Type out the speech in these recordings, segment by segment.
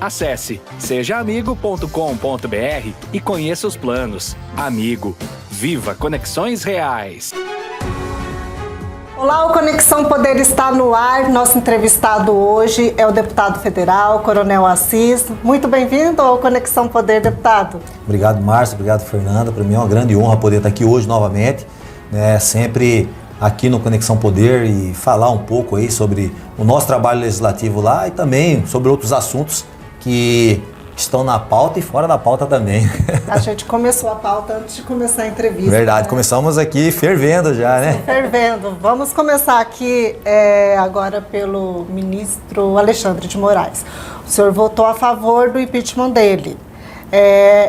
Acesse sejaamigo.com.br e conheça os planos. Amigo, viva conexões reais. Olá, o Conexão Poder está no ar. Nosso entrevistado hoje é o deputado federal, Coronel Assis. Muito bem-vindo ao Conexão Poder, deputado. Obrigado, Márcio. Obrigado, Fernanda. Para mim é uma grande honra poder estar aqui hoje novamente, né? Sempre aqui no Conexão Poder e falar um pouco aí sobre o nosso trabalho legislativo lá e também sobre outros assuntos que estão na pauta e fora da pauta também. A gente começou a pauta antes de começar a entrevista. Verdade, né? Começamos aqui fervendo já, né? Fervendo. Vamos começar aqui agora pelo ministro Alexandre de Moraes. O senhor votou a favor do impeachment dele.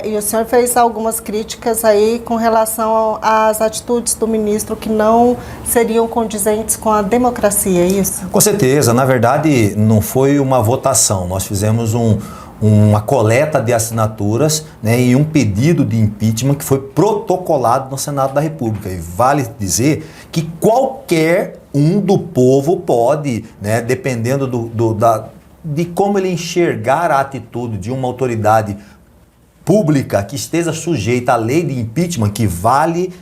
E o senhor fez algumas críticas aí com relação às atitudes do ministro que não seriam condizentes com a democracia, é isso? Com certeza. Na verdade, não foi uma votação. Nós fizemos uma coleta de assinaturas, né, e um pedido de impeachment que foi protocolado no Senado da República. E vale dizer que qualquer um do povo pode, né, dependendo de como ele enxergar a atitude de uma autoridade pública que esteja sujeita à lei de impeachment, que vale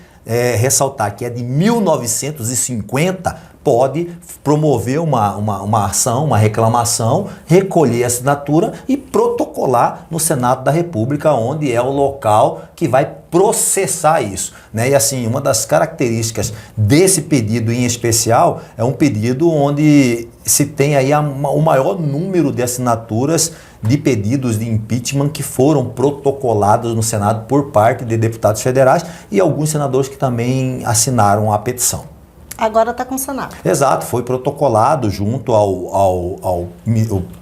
ressaltar que é de 1950, pode promover uma ação, uma reclamação, recolher a assinatura e protocolar no Senado da República, onde é o local que vai processar isso, né? E assim, uma das características desse pedido em especial é um pedido onde se tem aí o maior número de assinaturas de pedidos de impeachment que foram protocolados no Senado por parte de deputados federais e alguns senadores que também assinaram a petição. Agora está com o Senado. Exato, foi protocolado junto ao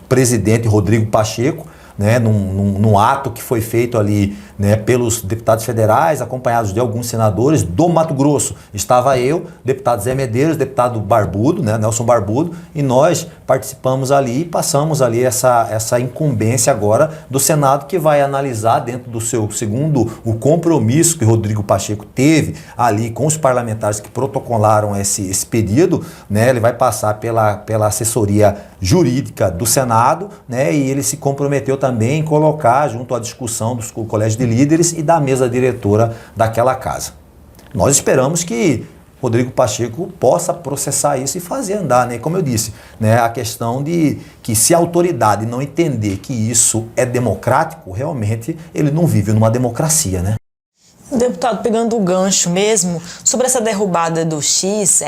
presidente Rodrigo Pacheco, né, num ato que foi feito ali, né, pelos deputados federais, acompanhados de alguns senadores do Mato Grosso. Estava eu, deputado Zé Medeiros, deputado Barbudo, né, Nelson Barbudo, e nós participamos ali e passamos ali essa incumbência agora do Senado, que vai analisar dentro do seu, segundo o compromisso que Rodrigo Pacheco teve ali com os parlamentares que protocolaram esse pedido, né, ele vai passar pela assessoria jurídica do Senado, né, e ele se comprometeu também em colocar junto à discussão do Colégio de Líderes e da mesa diretora daquela casa. Nós esperamos que Rodrigo Pacheco possa processar isso e fazer andar, né? Como eu disse, né, a questão de que se a autoridade não entender que isso é democrático, realmente ele não vive numa democracia, né? Deputado, pegando o gancho mesmo, sobre essa derrubada do X,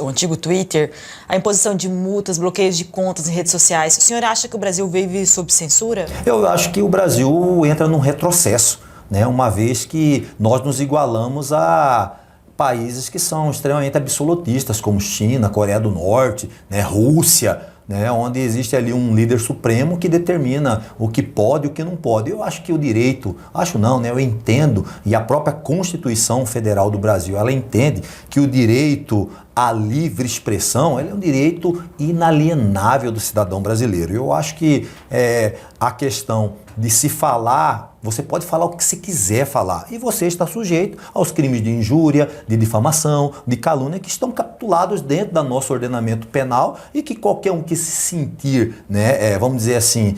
o antigo Twitter, a imposição de multas, bloqueios de contas em redes sociais, o senhor acha que o Brasil vive sob censura? Eu acho que o Brasil entra num retrocesso, né? Uma vez que nós nos igualamos a países que são extremamente absolutistas, como China, Coreia do Norte, né, Rússia, né, onde existe ali um líder supremo que determina o que pode e o que não pode. Eu acho que o direito, acho não, né, eu entendo, e a própria Constituição Federal do Brasil, ela entende que o direito à livre expressão, ele é um direito inalienável do cidadão brasileiro. Eu acho que a questão de se falar, você pode falar o que você quiser falar e você está sujeito aos crimes de injúria, de difamação, de calúnia que estão capitulados dentro do nosso ordenamento penal e que qualquer um que se sentir, né, vamos dizer assim,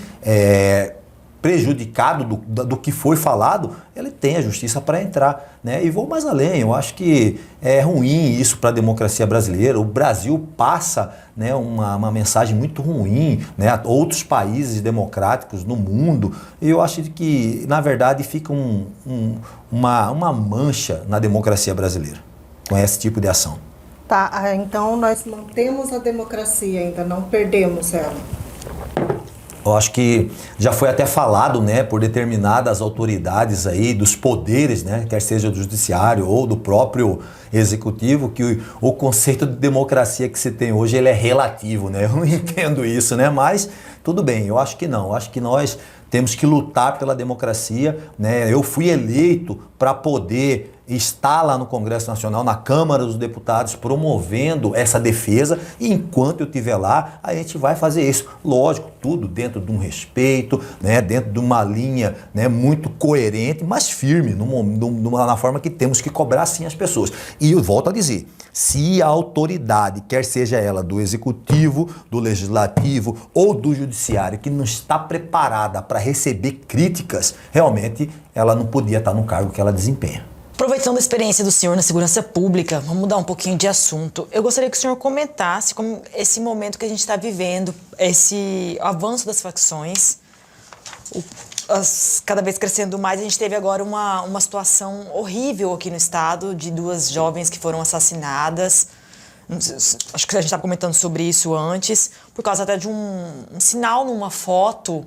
prejudicado do que foi falado, ele tem a justiça para entrar, né? E vou mais além, eu acho que é ruim isso para a democracia brasileira. O Brasil passa, né, uma mensagem muito ruim, né, a outros países democráticos no mundo, e eu acho que, na verdade, fica uma mancha na democracia brasileira com esse tipo de ação. Tá, então nós mantemos a democracia ainda, não perdemos ela. Eu acho que já foi até falado, né, por determinadas autoridades aí, dos poderes, né, quer seja do judiciário ou do próprio executivo, que o conceito de democracia que se tem hoje, ele é relativo, né? Eu não entendo isso, né? Mas tudo bem, eu acho que não. Eu acho que nós temos que lutar pela democracia, né? Eu fui eleito para poder estar lá no Congresso Nacional, na Câmara dos Deputados, promovendo essa defesa, e enquanto eu estiver lá, a gente vai fazer isso. Lógico, tudo dentro de um respeito, né, dentro de uma linha, né, muito coerente, mas firme, na forma que temos que cobrar sim as pessoas. E eu volto a dizer, se a autoridade, quer seja ela do Executivo, do Legislativo ou do Judiciário, judiciária que não está preparada para receber críticas, realmente ela não podia estar no cargo que ela desempenha. Aproveitando a experiência do senhor na segurança pública, vamos mudar um pouquinho de assunto. Eu gostaria que o senhor comentasse como esse momento que a gente está vivendo, esse avanço das facções, cada vez crescendo mais. A gente teve agora uma situação horrível aqui no estado, de 2 jovens que foram assassinadas. Acho que a gente estava comentando sobre isso antes, por causa até de um sinal numa foto,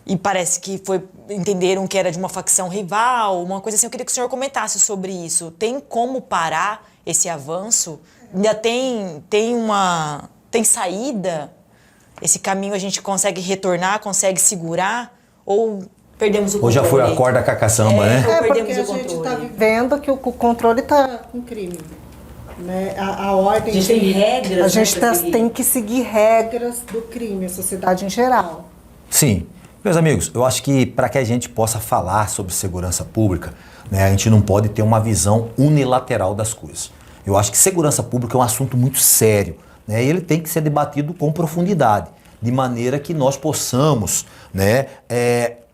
e parece que entenderam que era de uma facção rival, uma coisa assim. Eu queria que o senhor comentasse sobre isso. Tem como parar esse avanço? Ainda tem saída? Esse caminho a gente consegue retornar, consegue segurar? Ou perdemos o controle? Ou já foi a corda com a caçamba, né? É, porque a gente está vivendo que o controle está com crime. Né? A ordem... A gente tem regras. A gente tem que seguir regras do crime, a sociedade em geral. Sim. Meus amigos, eu acho que para que a gente possa falar sobre segurança pública, né, a gente não pode ter uma visão unilateral das coisas. Eu acho que segurança pública é um assunto muito sério, né, e ele tem que ser debatido com profundidade, de maneira que nós possamos, né,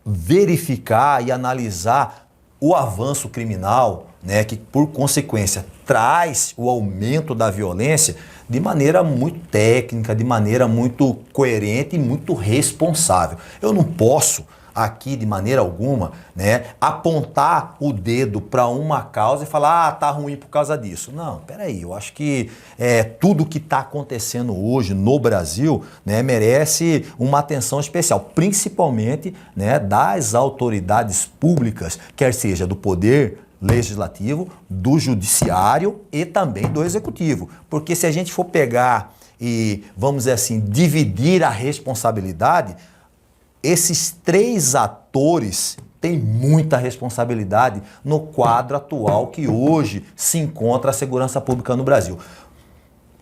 verificar e analisar o avanço criminal, né, que por consequência traz o aumento da violência de maneira muito técnica, de maneira muito coerente e muito responsável. Eu não posso aqui de maneira alguma, né, apontar o dedo para uma causa e falar, tá ruim por causa disso. Não, peraí, eu acho que tudo que está acontecendo hoje no Brasil, né, merece uma atenção especial, principalmente, né, das autoridades públicas, quer seja do poder legislativo, do judiciário e também do executivo. Porque se a gente for pegar e, vamos dizer assim, dividir a responsabilidade, esses 3 atores têm muita responsabilidade no quadro atual que hoje se encontra a segurança pública no Brasil.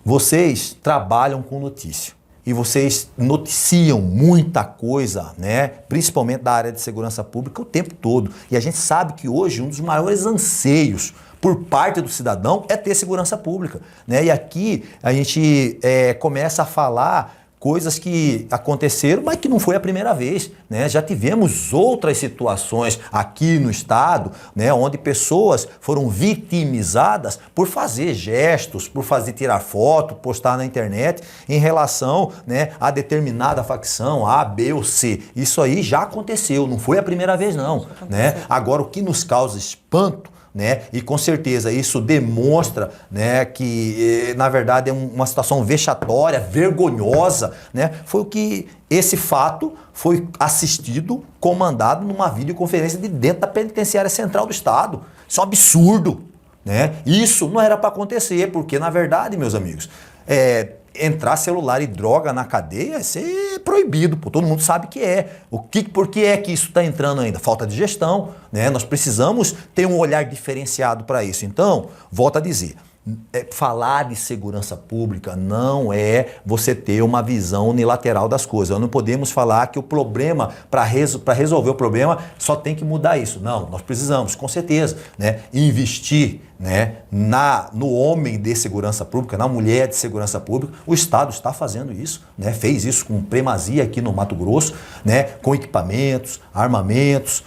Vocês trabalham com notícia e vocês noticiam muita coisa, né? Principalmente da área de segurança pública o tempo todo. E a gente sabe que hoje um dos maiores anseios por parte do cidadão é ter segurança pública, né? E aqui a gente começa a falar coisas que aconteceram, mas que não foi a primeira vez, né? Já tivemos outras situações aqui no estado, né, onde pessoas foram vitimizadas por fazer gestos, por tirar foto, postar na internet em relação, né, a determinada facção, A, B ou C. Isso aí já aconteceu, não foi a primeira vez não, né? Agora, o que nos causa espanto, né? E com certeza isso demonstra, né, que na verdade é uma situação vexatória, vergonhosa, né? Foi o que esse fato foi assistido, comandado numa videoconferência de dentro da penitenciária central do estado. Isso é um absurdo, né? Isso não era para acontecer, porque na verdade, meus amigos, entrar celular e droga na cadeia é proibido, pô, todo mundo sabe que é. Por que é que isso está entrando ainda? Falta de gestão, né? Nós precisamos ter um olhar diferenciado para isso. Então, volto a dizer, falar de segurança pública não é você ter uma visão unilateral das coisas. Nós não podemos falar que o problema, para resolver o problema, só tem que mudar isso. Não, nós precisamos, com certeza, né, investir, né, no homem de segurança pública, na mulher de segurança pública. O Estado está fazendo isso, né, fez isso com primazia aqui no Mato Grosso, né, com equipamentos, armamentos,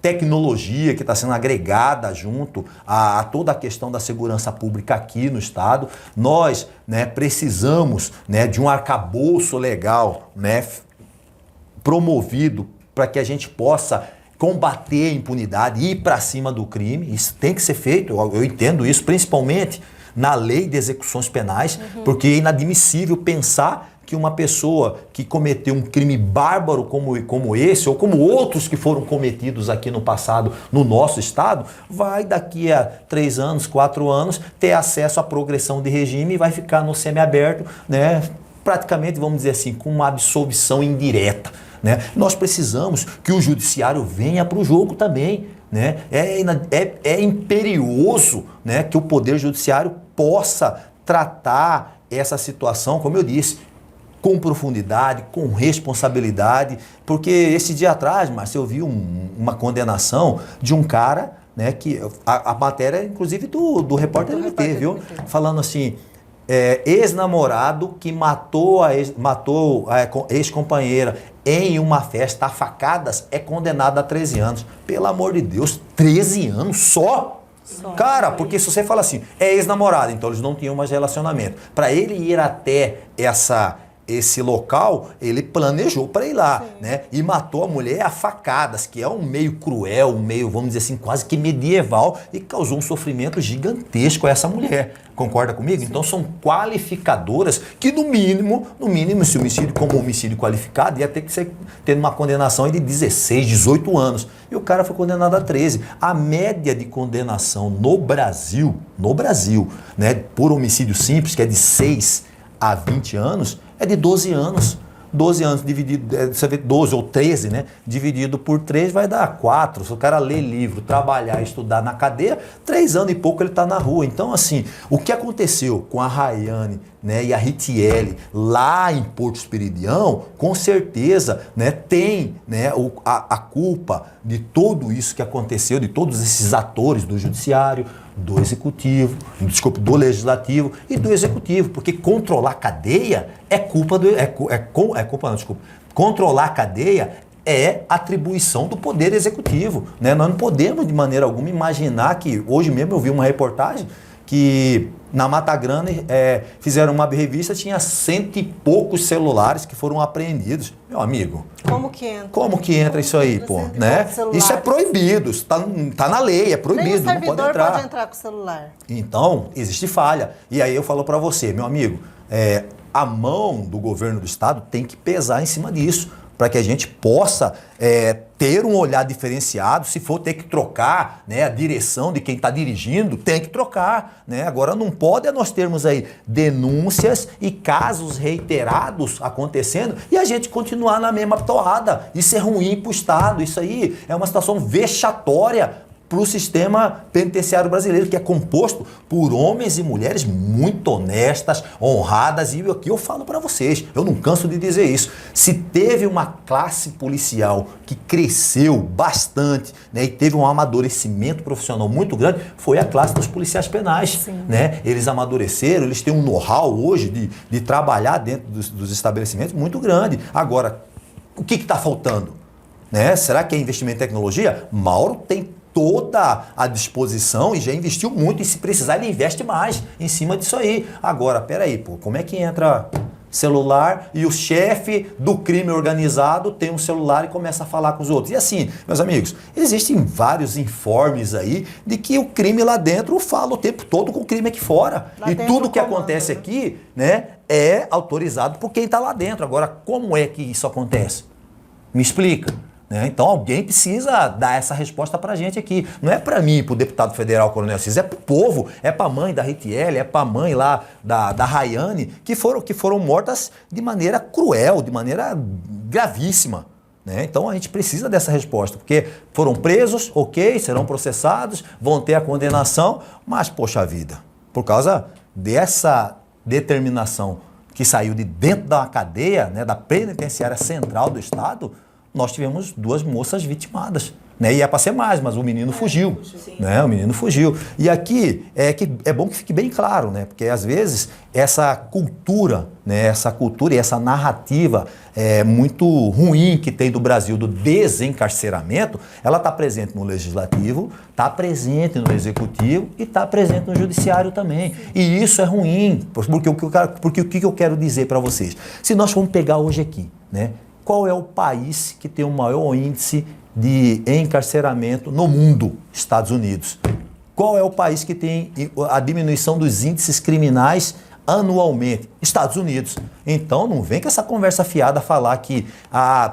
tecnologia que está sendo agregada junto a toda a questão da segurança pública aqui no estado. Nós, né, precisamos, né, de um arcabouço legal, né, promovido para que a gente possa combater a impunidade e ir para cima do crime. Isso tem que ser feito, eu entendo isso, principalmente na lei de execuções penais, porque é inadmissível pensar que uma pessoa que cometeu um crime bárbaro como esse, ou como outros que foram cometidos aqui no passado no nosso estado, vai daqui a 3 anos, 4 anos, ter acesso à progressão de regime e vai ficar no semiaberto, né, praticamente, vamos dizer assim, com uma absolvição indireta, né? Nós precisamos que o judiciário venha para o jogo também, né? É imperioso, né, que o Poder Judiciário possa tratar essa situação, como eu disse, com profundidade, com responsabilidade, porque esse dia atrás, Márcio, eu vi uma condenação de um cara, né, que a matéria, inclusive, do repórter MT, viu? Falando assim, ex-namorado que matou a ex-companheira em uma festa a facadas é condenado a 13 anos. Pelo amor de Deus, 13 anos só? Cara, porque se você fala assim, é ex-namorado, então eles não tinham mais relacionamento. Para ele ir até esse local, ele planejou para ir lá, né? E matou a mulher a facadas, que é um meio cruel, um meio, vamos dizer assim, quase que medieval, e causou um sofrimento gigantesco a essa mulher. Concorda comigo? Sim. Então são qualificadoras que, no mínimo, esse homicídio como homicídio qualificado ia ter que ser tendo uma condenação de 16, 18 anos. E o cara foi condenado a 13. A média de condenação no Brasil, né, por homicídio simples, que é de 6 a 20 anos, é de 12 anos. 12 anos dividido, você vê 12 ou 13, né? Dividido por 3 vai dar 4. Se o cara ler livro, trabalhar, estudar na cadeia, 3 anos e pouco ele está na rua. Então, assim, o que aconteceu com a Rayane, né, e a Ritiele lá em Porto Esperidião, com certeza, né, tem, né, a culpa de tudo isso que aconteceu, de todos esses atores do judiciário, do executivo, do legislativo e do executivo, porque controlar a cadeia é culpa do controlar a cadeia é atribuição do poder executivo, né? Nós não podemos de maneira alguma imaginar que hoje mesmo eu vi uma reportagem que na Mata Grande fizeram uma revista, tinha 100 e poucos celulares que foram apreendidos. Meu amigo, como que entra isso aí, pô, né? Isso é proibido, isso tá na lei, é proibido, nem o não pode entrar. pode entrar com o celular. Então, existe falha. E aí eu falo para você, meu amigo, a mão do governo do estado tem que pesar em cima disso, para que a gente possa ter um olhar diferenciado. Se for ter que trocar, né, a direção de quem está dirigindo, tem que trocar, né? Agora não pode nós termos aí denúncias e casos reiterados acontecendo e a gente continuar na mesma toada. Isso é ruim para o Estado, isso aí é uma situação vexatória para o sistema penitenciário brasileiro, que é composto por homens e mulheres muito honestas, honradas, e aqui eu falo para vocês, eu não canso de dizer isso, se teve uma classe policial que cresceu bastante, né, e teve um amadurecimento profissional muito grande, foi a classe dos policiais penais, né? Eles amadureceram, eles têm um know-how hoje de trabalhar dentro dos estabelecimentos muito grande. Agora, o que está faltando? Né? Será que é investimento em tecnologia? Mauro tem toda a disposição e já investiu muito, e se precisar ele investe mais em cima disso aí. Agora, peraí, pô, como é que entra celular e o chefe do crime organizado tem um celular e começa a falar com os outros? E assim, meus amigos, existem vários informes aí de que o crime lá dentro fala o tempo todo com o crime aqui fora. Lá e tudo que acontece aqui, né, é autorizado por quem está lá dentro. Agora, como é que isso acontece? Me explica. Então alguém precisa dar essa resposta pra gente aqui. Não é para mim, pro deputado federal Coronel Cis, é pro povo, é pra mãe da Ritiele, é pra mãe lá da Rayane, que foram mortas de maneira cruel, de maneira gravíssima. Né? Então a gente precisa dessa resposta, porque foram presos, ok, serão processados, vão ter a condenação, mas, poxa vida, por causa dessa determinação que saiu de dentro da cadeia, né, da penitenciária central do Estado, nós tivemos 2 moças vitimadas, né? E é para ser mais, mas o menino fugiu, né? O menino fugiu. E aqui é bom que fique bem claro, né? Porque às vezes essa cultura, né? Essa cultura e essa narrativa muito ruim que tem do Brasil do desencarceramento, ela está presente no legislativo, está presente no executivo e está presente no judiciário também. E isso é ruim, porque o que eu quero dizer para vocês? Se nós formos pegar hoje aqui, né? Qual é o país que tem o maior índice de encarceramento no mundo? Estados Unidos. Qual é o país que tem a diminuição dos índices criminais anualmente? Estados Unidos. Então não vem com essa conversa fiada falar que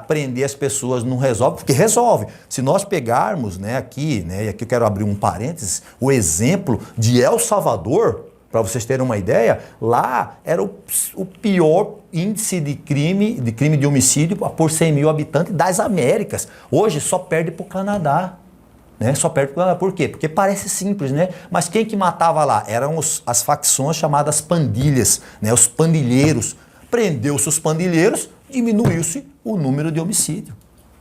prender as pessoas não resolve, porque resolve. Se nós pegarmos, né, aqui, né, e aqui eu quero abrir um parênteses, o exemplo de El Salvador, para vocês terem uma ideia, lá era o pior índice de crime de homicídio por 100 mil habitantes das Américas. Hoje só perde para o Canadá. Né? Só perde para o Canadá. Por quê? Porque parece simples, né? Mas quem que matava lá? Eram as facções chamadas pandilhas, né? Os pandilheiros. Prendeu-se os pandilheiros, diminuiu-se o número de homicídio.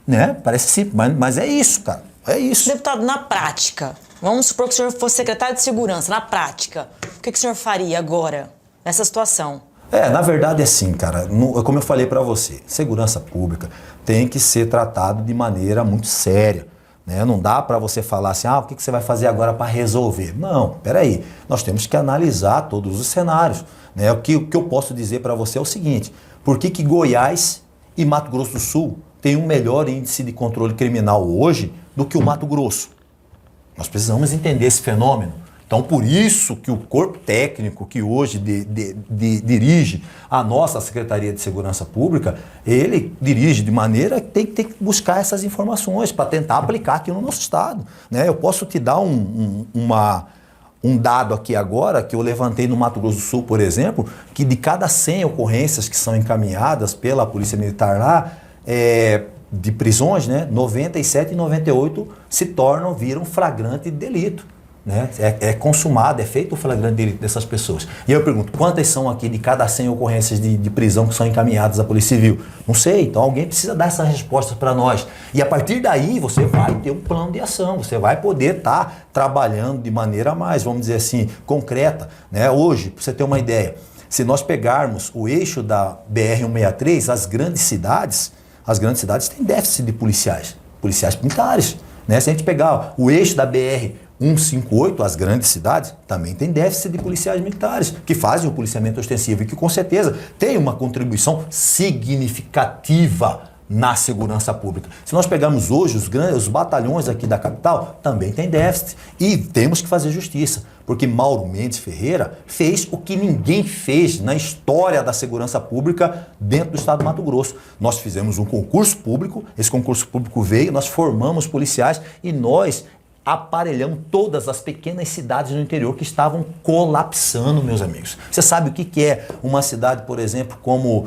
Né? Parece simples, mas é isso, cara. É isso. Deputado, na prática, vamos supor que o senhor fosse secretário de Segurança, na prática, o que o senhor faria agora? nessa situação? Na verdade é assim, cara, como eu falei para você, segurança pública tem que ser tratado de maneira muito séria, né? Não dá para você falar assim, o que você vai fazer agora para resolver? Não, peraí, nós temos que analisar todos os cenários, né? O que eu posso dizer para você é o seguinte, por que Goiás e Mato Grosso do Sul têm um melhor índice de controle criminal hoje do que o Mato Grosso? Nós precisamos entender esse fenômeno. Então, por isso que o corpo técnico que hoje dirige a nossa Secretaria de Segurança Pública, ele dirige de maneira que tem que buscar essas informações para tentar aplicar aqui no nosso estado, né? Eu posso te dar um dado aqui agora, que eu levantei no Mato Grosso do Sul, por exemplo, que de cada 100 ocorrências que são encaminhadas pela Polícia Militar lá, de prisões, né, 97 e 98 viram flagrante delito. Né? É consumado, é feito o flagrante delito dessas pessoas. E eu pergunto, quantas são aqui de cada 100 ocorrências de prisão que são encaminhadas à Polícia Civil? Não sei, então alguém precisa dar essas respostas para nós. E a partir daí você vai ter um plano de ação, você vai poder estar trabalhando de maneira mais, vamos dizer assim, concreta. Né? Hoje, para você ter uma ideia, se nós pegarmos o eixo da BR-163, as grandes cidades têm déficit de policiais militares. Né? Se a gente pegar o eixo da BR-158, as grandes cidades, também tem déficit de policiais militares, que fazem o policiamento ostensivo e que, com certeza, tem uma contribuição significativa na segurança pública. Se nós pegarmos hoje os batalhões aqui da capital, também tem déficit. E temos que fazer justiça, porque Mauro Mendes Ferreira fez o que ninguém fez na história da segurança pública dentro do estado do Mato Grosso. Nós fizemos um concurso público, esse concurso público veio, nós formamos policiais e nós aparelhamos todas as pequenas cidades no interior que estavam colapsando, meus amigos. Você sabe o que é uma cidade, por exemplo, como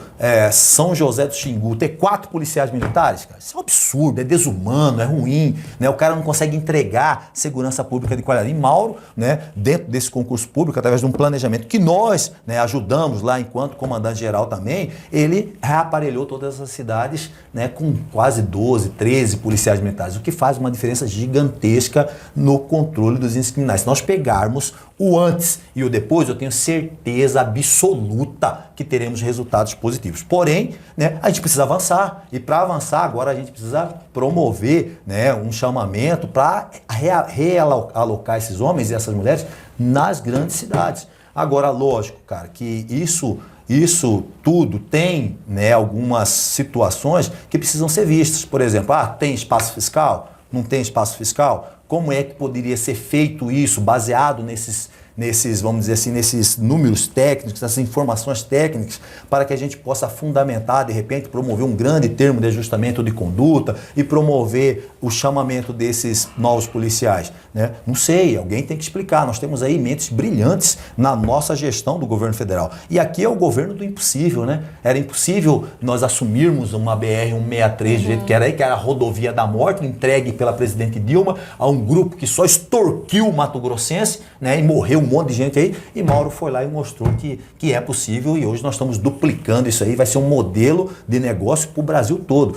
São José do Xingu, ter 4 policiais militares? Cara, isso é um absurdo, é desumano, é ruim, né? O cara não consegue entregar segurança pública de qualidade. E Mauro, né, dentro desse concurso público, através de um planejamento que nós, né, ajudamos lá enquanto comandante-geral também, ele reaparelhou todas as cidades, né, com quase 12, 13 policiais militares, o que faz uma diferença gigantesca no controle dos índices criminais. Se nós pegarmos o antes e o depois, eu tenho certeza absoluta que teremos resultados positivos. Porém, né, a gente precisa avançar. E para avançar, agora a gente precisa promover, né, um chamamento para realocar esses homens e essas mulheres nas grandes cidades. Agora, lógico, cara, que isso tudo tem, né, algumas situações que precisam ser vistas. Por exemplo, tem espaço fiscal? Não tem espaço fiscal? Como é que poderia ser feito isso baseado nesses, vamos dizer assim, nesses números técnicos, nessas informações técnicas, para que a gente possa fundamentar, de repente, promover um grande termo de ajustamento de conduta e promover o chamamento desses novos policiais, né? Não sei, alguém tem que explicar. Nós temos aí mentes brilhantes na nossa gestão do governo federal. E aqui é o governo do impossível, né? Era impossível nós assumirmos uma BR-163 do jeito que era aí, que era a rodovia da morte, entregue pela presidente Dilma a um grupo que só extorquiu o mato-grossense, né? E morreu um monte de gente aí, e Mauro foi lá e mostrou que é possível, e hoje nós estamos duplicando isso aí, vai ser um modelo de negócio para o Brasil todo.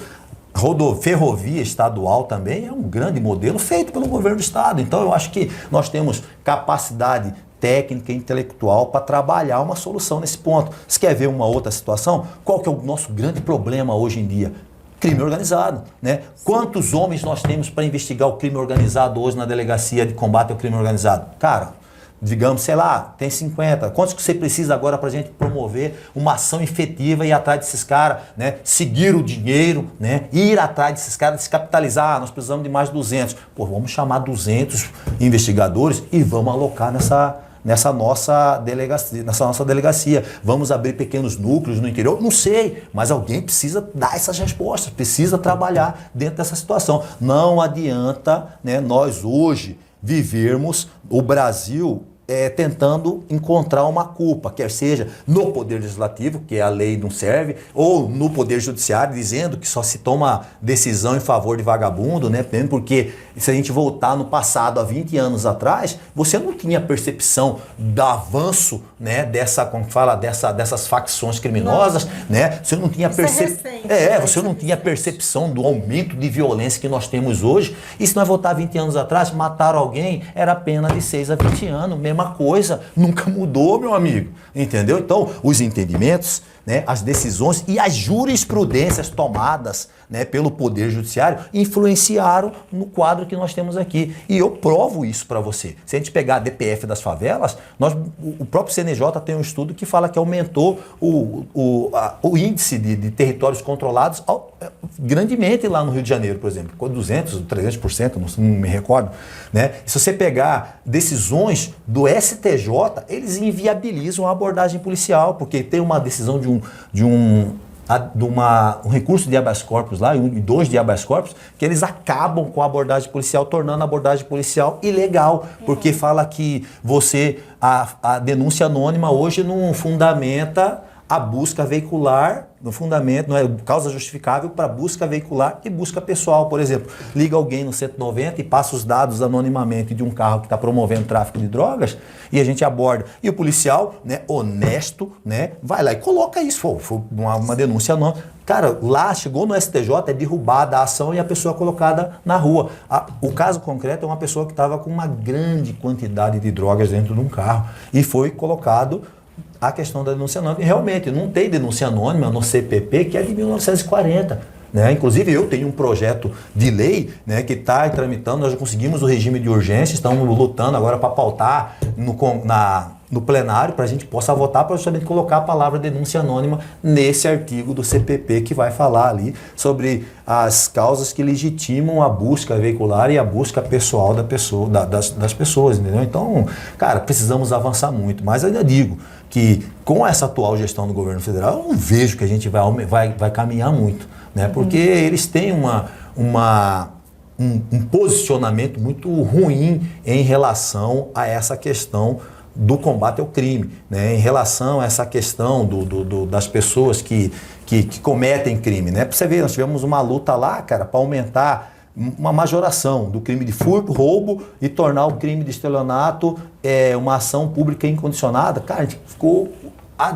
Ferrovia estadual também é um grande modelo feito pelo governo do estado. Então eu acho que nós temos capacidade técnica e intelectual para trabalhar uma solução nesse ponto. Você quer ver uma outra situação? Qual que é o nosso grande problema hoje em dia? Crime organizado, né? Quantos homens nós temos para investigar o crime organizado hoje na Delegacia de Combate ao Crime Organizado? Cara, digamos, sei lá, tem 50. Quantos que você precisa agora para a gente promover uma ação efetiva e ir atrás desses caras, né? Seguir o dinheiro, né? Ir atrás desses caras, descapitalizar. Nós precisamos de mais 200. Pô, vamos chamar 200 investigadores e vamos alocar nessa nossa delegacia. Vamos abrir pequenos núcleos no interior? Não sei, mas alguém precisa dar essas respostas, precisa trabalhar dentro dessa situação. Não adianta, né, nós hoje vivermos o Brasil tentando encontrar uma culpa, quer seja no Poder Legislativo, que a lei não serve, ou no Poder Judiciário, dizendo que só se toma decisão em favor de vagabundo, né? Porque se a gente voltar no passado, há 20 anos atrás, você não tinha percepção do avanço, né, dessas facções criminosas, né? Você não tinha você não tinha percepção do aumento de violência que nós temos hoje. E se nós voltar 20 anos atrás, matar alguém era pena de 6 a 20 anos, mesmo mesma coisa, nunca mudou, meu amigo, entendeu? Então, os entendimentos, né, as decisões e as jurisprudências tomadas, né, pelo Poder Judiciário influenciaram no quadro que nós temos aqui. E eu provo isso para você. Se a gente pegar a DPF das favelas, o próprio CNJ tem um estudo que fala que aumentou o índice de territórios controlados grandemente lá no Rio de Janeiro, por exemplo. Ficou 200%, 300%, não me recordo. Né? E se você pegar decisões do STJ, eles inviabilizam a abordagem policial, porque tem uma decisão de um recurso de habeas corpus lá, e 2 de habeas corpus, que eles acabam com a abordagem policial, tornando a abordagem policial ilegal, porque fala que a denúncia anônima hoje não fundamenta a busca veicular, no fundamento, não é causa justificável para busca veicular e busca pessoal. Por exemplo, liga alguém no 190 e passa os dados anonimamente de um carro que está promovendo tráfico de drogas e a gente aborda. E o policial, né, honesto, né, vai lá e coloca isso. Foi uma denúncia anônima. Cara, lá chegou no STJ, é derrubada a ação e a pessoa é colocada na rua. O caso concreto é uma pessoa que estava com uma grande quantidade de drogas dentro de um carro e foi colocado a questão da denúncia anônima. E realmente, não tem denúncia anônima no CPP, que é de 1940. Né? Inclusive, eu tenho um projeto de lei, né, que está tramitando, nós já conseguimos o regime de urgência, estamos lutando agora para pautar no plenário, para a gente possa votar, para justamente colocar a palavra denúncia anônima nesse artigo do CPP, que vai falar ali sobre as causas que legitimam a busca veicular e a busca pessoal das pessoas. Entendeu? Então, cara, precisamos avançar muito, mas ainda digo que com essa atual gestão do governo federal, eu não vejo que a gente vai caminhar muito, né? Porque eles têm um posicionamento muito ruim em relação a essa questão do combate ao crime, né? Em relação a essa questão das pessoas que cometem crime, né? Pra você ver, nós tivemos uma luta lá, cara, para aumentar uma majoração do crime de furto, roubo e tornar o crime de estelionato uma ação pública incondicionada. Cara, a gente ficou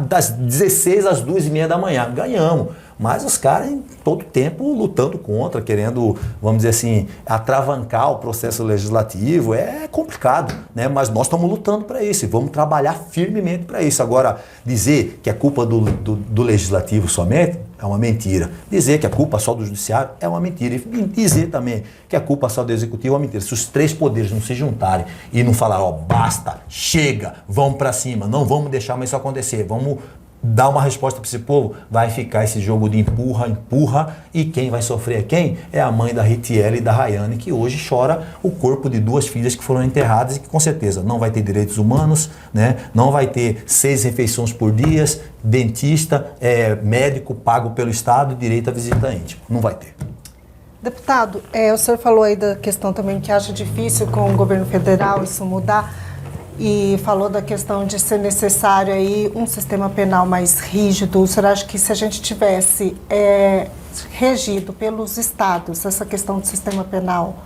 das 16 às 2h30 da manhã, ganhamos. Mas os caras, em todo tempo, lutando contra, querendo, vamos dizer assim, atravancar o processo legislativo. É complicado, né? Mas nós estamos lutando para isso e vamos trabalhar firmemente para isso. Agora, dizer que é culpa do legislativo somente é uma mentira. Dizer que é culpa só do judiciário é uma mentira. E dizer também que é culpa só do executivo é uma mentira. Se os 3 poderes não se juntarem e não falar, basta, chega, vamos para cima, não vamos deixar mais isso acontecer, vamos dar uma resposta para esse povo, vai ficar esse jogo de empurra, e quem vai sofrer é quem? É a mãe da Ritiele e da Rayane, que hoje chora o corpo de 2 filhas que foram enterradas e que com certeza não vai ter direitos humanos, né? Não vai ter 6 refeições por dia, dentista, médico pago pelo Estado, direito à visita íntima. Não vai ter. Deputado, o senhor falou aí da questão também que acha difícil com o governo federal isso mudar. E falou da questão de ser necessário aí um sistema penal mais rígido. O senhor acha que se a gente tivesse regido pelos estados essa questão do sistema penal,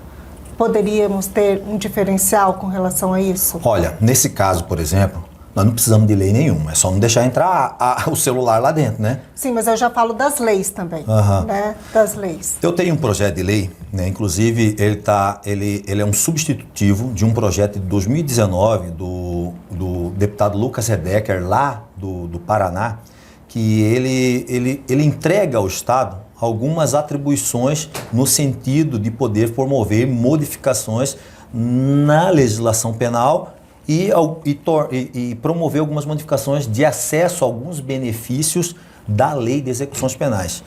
poderíamos ter um diferencial com relação a isso? Olha, nesse caso, por exemplo, nós não precisamos de lei nenhuma, é só não deixar entrar o celular lá dentro, né? Sim, mas eu já falo das leis também, né? Das leis. Eu tenho um projeto de lei, né? Inclusive ele é um substitutivo de um projeto de 2019 do deputado Lucas Redecker, lá do Paraná, que ele entrega ao Estado algumas atribuições no sentido de poder promover modificações na legislação penal e promover algumas modificações de acesso a alguns benefícios da Lei de Execuções Penais.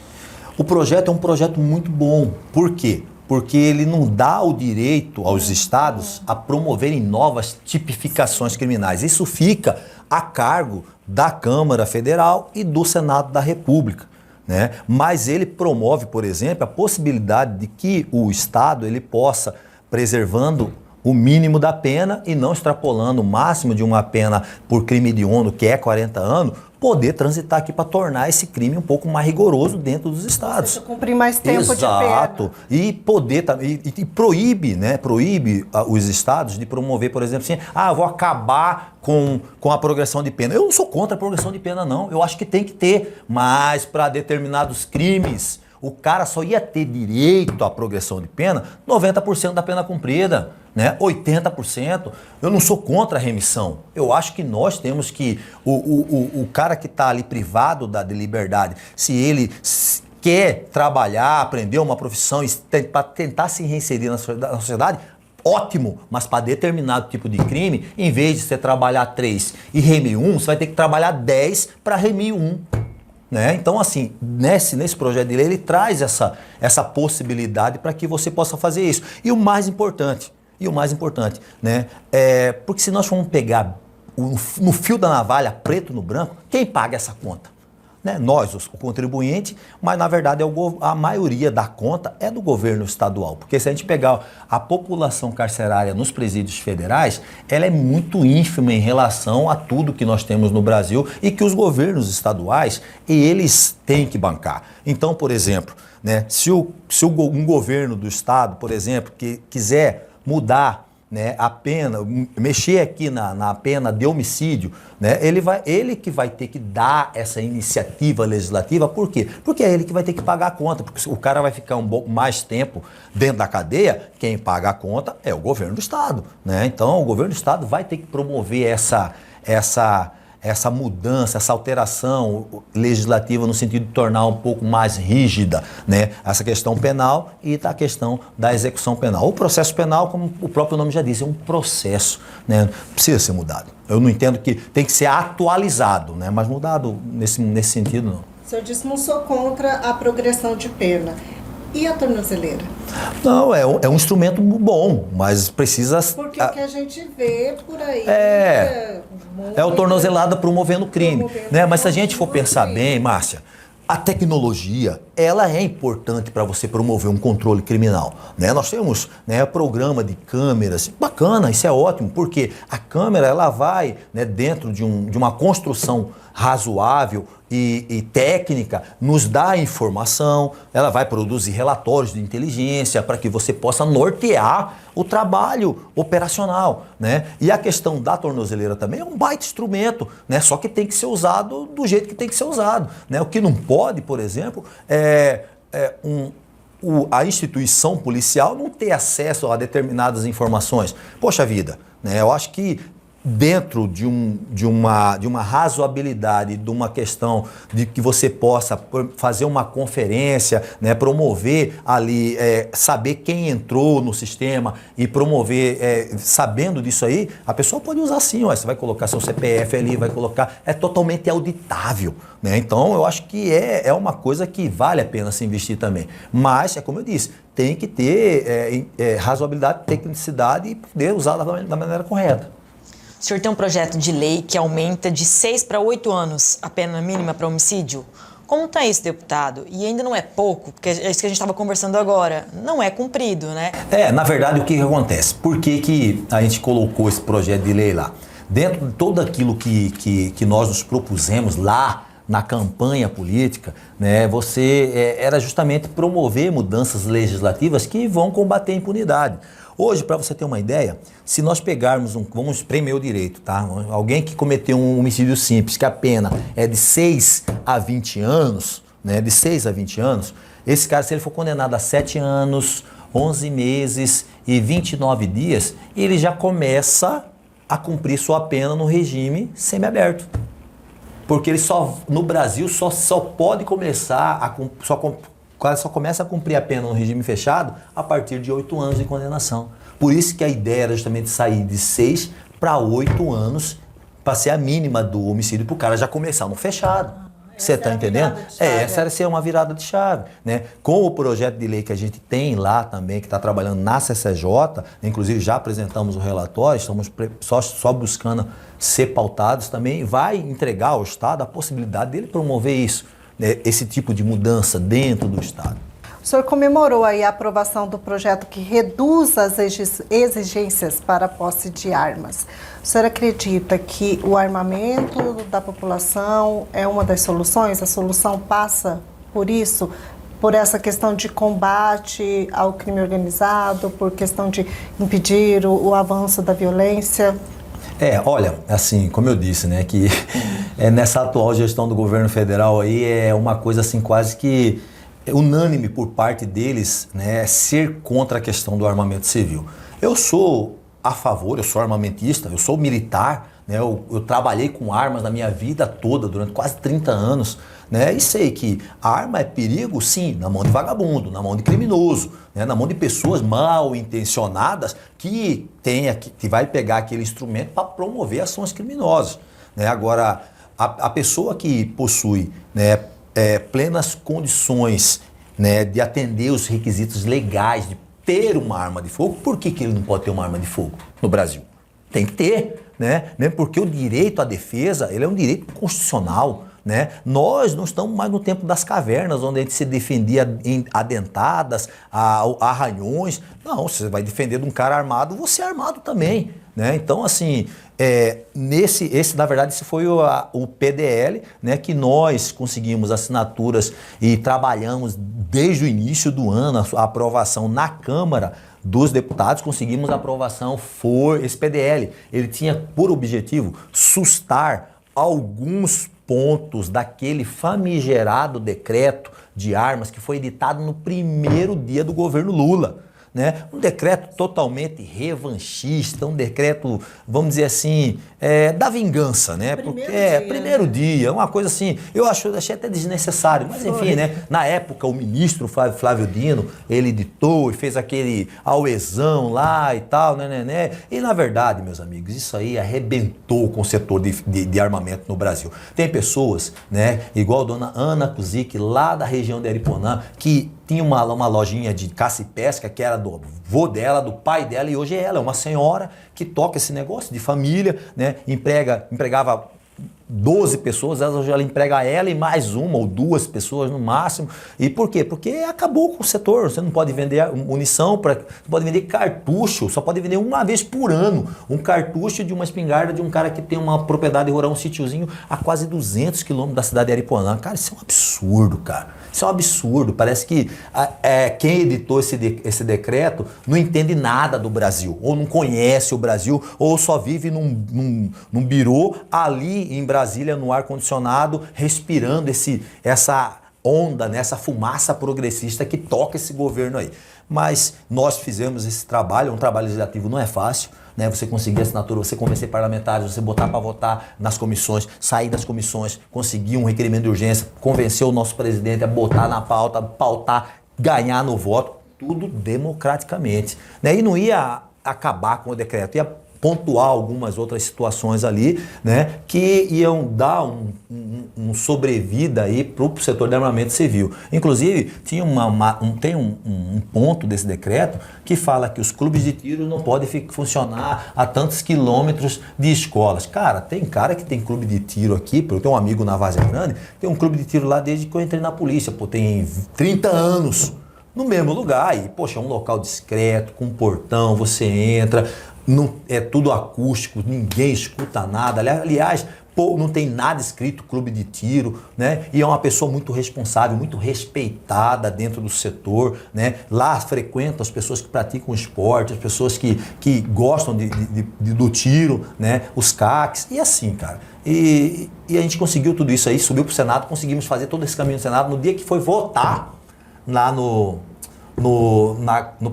O projeto é um projeto muito bom. Por quê? Porque ele não dá o direito aos estados a promoverem novas tipificações criminais. Isso fica a cargo da Câmara Federal e do Senado da República, né? Mas ele promove, por exemplo, a possibilidade de que o estado ele possa, preservando o mínimo da pena e não extrapolando o máximo de uma pena por crime hediondo, que é 40 anos, poder transitar aqui para tornar esse crime um pouco mais rigoroso dentro dos estados. Você cumprir mais tempo de pena. Exato. E poder e proíbe, né? Proíbe os estados de promover, por exemplo, assim, eu vou acabar com a progressão de pena. Eu não sou contra a progressão de pena, não. Eu acho que tem que ter, mas para determinados crimes O cara só ia ter direito à progressão de pena 90% da pena cumprida, né? 80%. Eu não sou contra a remissão. Eu acho que nós temos que... O cara que está ali privado de liberdade, se ele quer trabalhar, aprender uma profissão para tentar se reinserir na sociedade, ótimo, mas para determinado tipo de crime, em vez de você trabalhar 3 e remir 1, você vai ter que trabalhar 10 para remir 1. Né? Então, assim, nesse projeto de lei, ele traz essa possibilidade para que você possa fazer isso. E o mais importante, né? Porque se nós formos pegar no fio da navalha, preto no branco, quem paga essa conta? Né? Nós, o contribuinte, mas na verdade a maioria da conta é do governo estadual. Porque se a gente pegar a população carcerária nos presídios federais, ela é muito ínfima em relação a tudo que nós temos no Brasil e que os governos estaduais, eles têm que bancar. Então, por exemplo, né, se um governo do estado, por exemplo, que quiser mudar, né, a pena, mexer aqui na pena de homicídio, né, ele que vai ter que dar essa iniciativa legislativa. Por quê? Porque é ele que vai ter que pagar a conta, porque o cara vai ficar um pouco mais tempo dentro da cadeia, quem paga a conta é o governo do estado, né? Então o governo do estado vai ter que promover essa mudança, essa alteração legislativa no sentido de tornar um pouco mais rígida, né, essa questão penal e a questão da execução penal. O processo penal, como o próprio nome já diz, é um processo, né, precisa ser mudado. Eu não entendo que tem que ser atualizado, né, mas mudado nesse sentido não. O senhor disse que não sou contra a progressão de pena. E a tornozeleira? Não, é um instrumento bom, mas precisa... Porque o que a gente vê por aí... É o tornozelada promovendo crime. Né? Mas se a gente for pensar bem, Márcia, a tecnologia, ela é importante para você promover um controle criminal. Né? Nós temos, né, programa de câmeras, bacana, isso é ótimo, porque a câmera ela vai, né, dentro de uma construção razoável e técnica, nos dá informação, ela vai produzir relatórios de inteligência para que você possa nortear o trabalho operacional, né? E a questão da tornozeleira também é um baita instrumento, né? Só que tem que ser usado do jeito que tem que ser usado, né? O que não pode, por exemplo, a instituição policial não ter acesso a determinadas informações. Poxa vida, né? Eu acho que dentro de uma razoabilidade, de uma questão de que você possa fazer uma conferência, né, promover ali, saber quem entrou no sistema e promover, sabendo disso aí, a pessoa pode usar sim, ó, você vai colocar seu CPF ali, vai colocar, é totalmente auditável, né? Então eu acho que é uma coisa que vale a pena se investir também, mas é como eu disse, tem que ter razoabilidade, tecnicidade e poder usar da maneira correta. O senhor tem um projeto de lei que aumenta de 6 para 8 anos a pena mínima para homicídio. Como está isso, deputado? E ainda não é pouco, porque é isso que a gente estava conversando agora. Não é cumprido, né? Na verdade, o que acontece? Por que a gente colocou esse projeto de lei lá? Dentro de tudo aquilo que nós nos propusemos lá na campanha política, né, era justamente promover mudanças legislativas que vão combater a impunidade. Hoje, para você ter uma ideia, se nós pegarmos vamos espremer o direito, tá? Alguém que cometeu um homicídio simples, que a pena é de 6 a 20 anos, né? De 6 a 20 anos, esse cara, se ele for condenado a 7 anos, 11 meses e 29 dias, ele já começa a cumprir sua pena no regime semiaberto. Porque ele no Brasil, só pode começar só começa a cumprir a pena no regime fechado a partir de 8 anos de condenação. Por isso que a ideia era justamente sair de 6 para 8 anos para ser a mínima do homicídio, para o cara já começar no fechado. Você está entendendo? Essa era ser uma virada de chave, né? Com o projeto de lei que a gente tem lá também, que está trabalhando na CCJ, inclusive já apresentamos o relatório, estamos só buscando ser pautados também, vai entregar ao Estado a possibilidade dele promover isso, né? Esse tipo de mudança dentro do Estado. O senhor comemorou aí a aprovação do projeto que reduz as exigências para a posse de armas. O senhor acredita que o armamento da população é uma das soluções? A solução passa por isso? Por essa questão de combate ao crime organizado, por questão de impedir o avanço da violência? Olha, assim, como eu disse, né, que nessa atual gestão do governo federal aí é uma coisa assim quase que unânime por parte deles, né, ser contra a questão do armamento civil. Eu sou a favor, eu sou armamentista, eu sou militar, né, eu trabalhei com armas na minha vida toda, durante quase 30 anos, né, e sei que a arma é perigo, sim, na mão de vagabundo, na mão de criminoso, né, na mão de pessoas mal intencionadas que vai pegar aquele instrumento para promover ações criminosas. Né? Agora, a pessoa que possui, né, plenas condições, né, de atender os requisitos legais de ter uma arma de fogo, por que ele não pode ter uma arma de fogo no Brasil? Tem que ter, né? Mesmo porque o direito à defesa, ele é um direito constitucional, né? Nós não estamos mais no tempo das cavernas, onde a gente se defendia em adentadas, a arranhões. Não, você vai defender de um cara armado, você é armado também, né? Então, assim, na verdade, esse foi o PDL, né, que nós conseguimos assinaturas e trabalhamos desde o início do ano, a aprovação na Câmara dos Deputados, conseguimos a aprovação, foi esse PDL. Ele tinha por objetivo sustar alguns pontos daquele famigerado decreto de armas que foi editado no primeiro dia do governo Lula. Né? Um decreto totalmente revanchista, um decreto, vamos dizer assim, da vingança, né? Primeiro dia, uma coisa assim, achei até desnecessário, mas enfim, né? Na época o ministro Flávio Dino, ele editou e fez aquele auezão lá e tal, né? E na verdade, meus amigos, isso aí arrebentou com o setor de armamento no Brasil. Tem pessoas, né, igual a dona Ana Kuzik, lá da região de Ariponã, que tinha uma lojinha de caça e pesca que era do vô dela, do pai dela, e hoje ela é uma senhora que toca esse negócio de família, né? Empregava 12 pessoas, hoje ela emprega ela e mais uma ou duas pessoas no máximo. E por quê? Porque acabou com o setor. Você não pode vender munição, não pode vender cartucho, só pode vender uma vez por ano um cartucho de uma espingarda de um cara que tem uma propriedade rural, um sítiozinho a quase 200 quilômetros da cidade de Aripuanã. Cara, isso é um absurdo, cara. Isso é um absurdo. Parece que quem editou esse decreto não entende nada do Brasil, ou não conhece o Brasil, ou só vive num birô ali em Brasília, no ar-condicionado, respirando essa onda, né, essa fumaça progressista que toca esse governo aí. Mas nós fizemos esse trabalho, um trabalho legislativo não é fácil, né? Você conseguir assinatura, você convencer parlamentares, você botar para votar nas comissões, sair das comissões, conseguir um requerimento de urgência, convencer o nosso presidente a botar na pauta, pautar, ganhar no voto, tudo democraticamente, né? E não ia acabar com o decreto, ia pontuar algumas outras situações ali, né, que iam dar um sobrevida aí para o setor de armamento civil. Inclusive, tinha tem um ponto desse decreto que fala que os clubes de tiro não podem funcionar a tantos quilômetros de escolas. Cara, tem cara que tem clube de tiro aqui, eu tenho um amigo na Várzea Grande, tem um clube de tiro lá desde que eu entrei na polícia, tem 30 anos no mesmo lugar, e poxa, é um local discreto, com um portão, você entra, não, é tudo acústico, ninguém escuta nada. Aliás, não tem nada escrito clube de tiro, né? E é uma pessoa muito responsável, muito respeitada dentro do setor, né? Lá frequentam as pessoas que praticam esporte, as pessoas que gostam do tiro, né? Os CACs, e assim, cara. E a gente conseguiu tudo isso aí, subiu para o Senado, conseguimos fazer todo esse caminho no Senado. No dia que foi votar lá no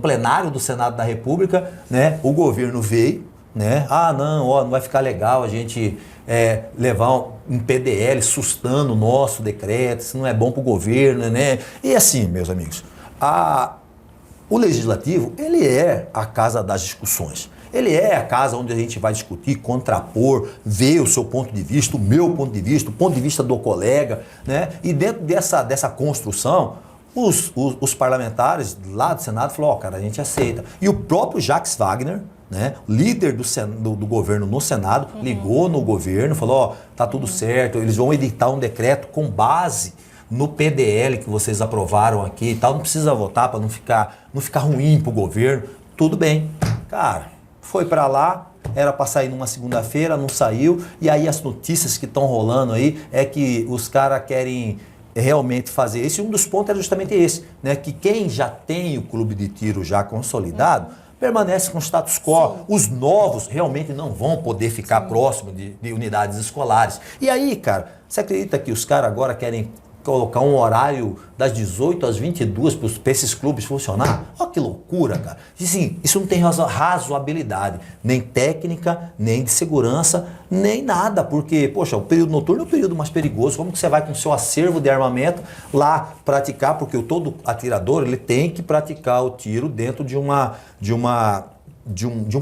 plenário do Senado da República, né, o governo veio, né, não vai ficar legal a gente levar um PDL sustando o nosso decreto, isso não é bom para o governo, né? E assim, meus amigos, o Legislativo, ele é a casa das discussões. Ele é a casa onde a gente vai discutir, contrapor, ver o seu ponto de vista, o meu ponto de vista, o ponto de vista do colega, né? E dentro dessa construção, os parlamentares lá do Senado falaram, cara, a gente aceita. E o próprio Jacques Wagner, né, líder do governo no Senado, ligou no governo, falou, tá tudo certo, eles vão editar um decreto com base no PDL que vocês aprovaram aqui e tal, não precisa votar para não ficar ruim pro governo. Tudo bem. Cara, foi para lá, era para sair numa segunda-feira, não saiu, e aí as notícias que estão rolando aí é que os caras querem realmente fazer esse. Um dos pontos é justamente esse, né? Que quem já tem o clube de tiro já consolidado, permanece com o status quo. Sim. Os novos realmente não vão poder ficar próximo de unidades escolares. E aí, cara, você acredita que os caras agora querem colocar um horário das 18 às 22 para esses clubes funcionar? Olha que loucura, cara. E, sim, isso não tem razoabilidade, nem técnica, nem de segurança, nem nada, porque, poxa, o período noturno é o período mais perigoso. Como que você vai com o seu acervo de armamento lá praticar? Porque todo atirador, ele tem que praticar o tiro dentro de um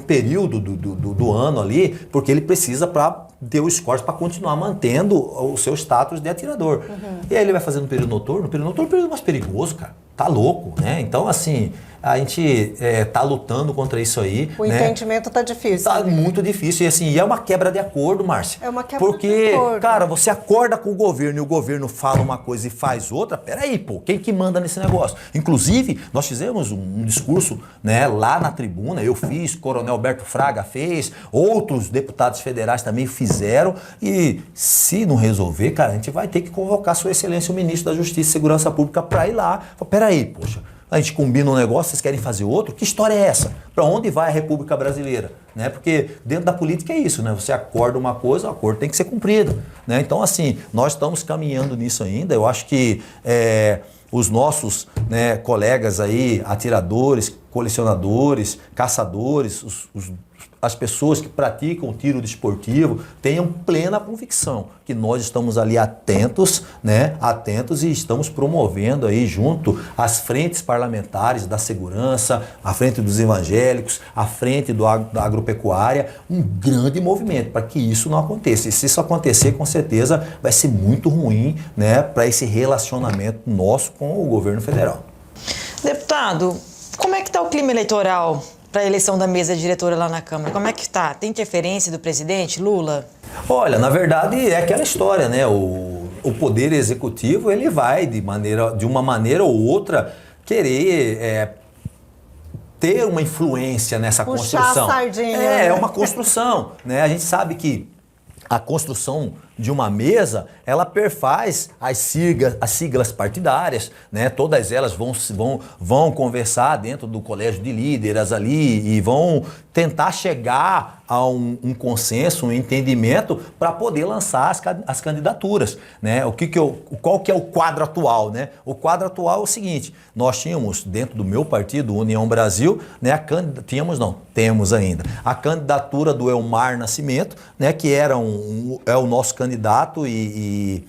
período do ano ali, porque ele precisa para ter o esforço para continuar mantendo o seu status de atirador. E aí ele vai fazer no período noturno. O período noturno é o período mais perigoso, cara. Tá louco, né? Então, assim, a gente tá lutando contra isso aí. O entendimento tá difícil. Tá muito difícil. E assim, é uma quebra de acordo, Márcia. É uma quebra de acordo. Porque, cara, você acorda com o governo e o governo fala uma coisa e faz outra. Peraí, pô, quem que manda nesse negócio? Inclusive, nós fizemos um discurso, né, lá na tribuna. Eu fiz, Coronel Alberto Fraga fez, outros deputados federais também fizeram. E se não resolver, cara, a gente vai ter que convocar Sua Excelência o Ministro da Justiça e Segurança Pública para ir lá. Peraí, poxa. A gente combina um negócio, vocês querem fazer outro? Que história é essa? Para onde vai a República Brasileira? Né? Porque dentro da política é isso, né? Você acorda uma coisa, o acordo tem que ser cumprido. Né? Então, assim, nós estamos caminhando nisso ainda. Eu acho que os nossos, né, colegas aí, atiradores, colecionadores, caçadores, as pessoas que praticam o tiro desportivo tenham plena convicção que nós estamos ali atentos, né? Atentos, e estamos promovendo aí junto às frentes parlamentares da segurança, à frente dos evangélicos, à frente da agropecuária, um grande movimento para que isso não aconteça. E se isso acontecer, com certeza vai ser muito ruim, né, para esse relacionamento nosso com o governo federal. Deputado, como é que está o clima eleitoral para a eleição da mesa diretora lá na Câmara? Como é que está? Tem interferência do presidente Lula? Olha, na verdade é aquela história, né? O poder executivo, ele vai de uma maneira ou outra querer ter uma influência nessa construção. Puxar a sardinha. É uma construção, né? A gente sabe que a construção de uma mesa, ela perfaz as siglas partidárias, né? Todas elas vão conversar dentro do colégio de líderes ali e vão tentar chegar a um consenso, um entendimento para poder lançar as candidaturas, né? Qual que é o quadro atual, né? O quadro atual é o seguinte: nós tínhamos dentro do meu partido, União Brasil, né? Temos ainda a candidatura do Elmar Nascimento, né? Que é o nosso candidato e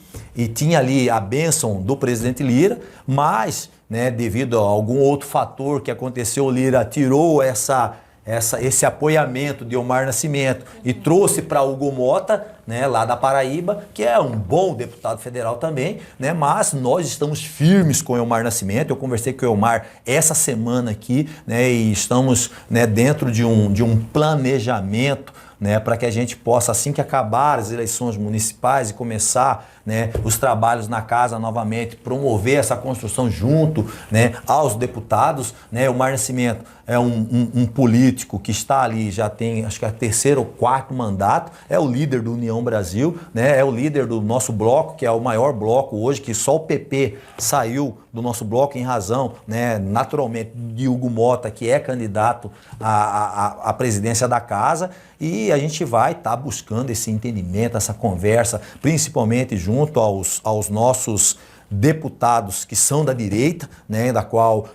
tinha ali a bênção do presidente Lira, mas, né, devido a algum outro fator que aconteceu, Lira tirou esse apoiamento de Elmar Nascimento e trouxe para Hugo Mota, né, lá da Paraíba, que é um bom deputado federal também, né, mas nós estamos firmes com o Elmar Nascimento. Eu conversei com o Elmar essa semana aqui, né, e estamos, né, dentro de um planejamento, né, para que a gente possa, assim que acabar as eleições municipais e começar, né, os trabalhos na casa novamente, promover essa construção junto, né, aos deputados, né. O Elmar Nascimento é um político que está ali, já tem, acho que é o 3º ou 4º mandato, é o líder do União Brasil, né, é o líder do nosso bloco, que é o maior bloco hoje, que só o PP saiu do nosso bloco em razão, né, naturalmente, de Hugo Mota, que é candidato à presidência da casa, e a gente vai estar buscando esse entendimento, essa conversa, principalmente junto aos nossos deputados que são da direita, né, da qual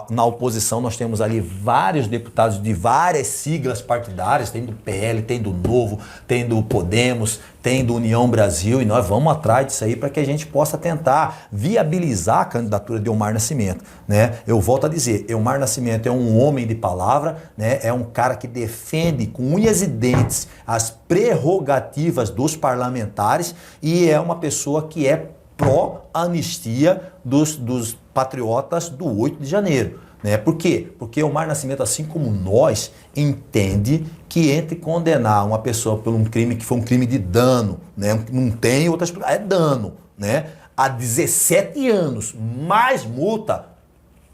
na oposição nós temos ali vários deputados de várias siglas partidárias, tem do PL, tem do Novo, tem do Podemos, tem do União Brasil, e nós vamos atrás disso aí para que a gente possa tentar viabilizar a candidatura de Elmar Nascimento, né? Eu volto a dizer, Elmar Nascimento é um homem de palavra, né? É um cara que defende com unhas e dentes as prerrogativas dos parlamentares e é uma pessoa que é pró-anistia dos patriotas do 8 de janeiro. Né? Por quê? Porque o Elmar Nascimento, assim como nós, entende que entre condenar uma pessoa por um crime que foi um crime de dano, né? Não tem outra explicação, é dano, né? Há 17 anos, mais multa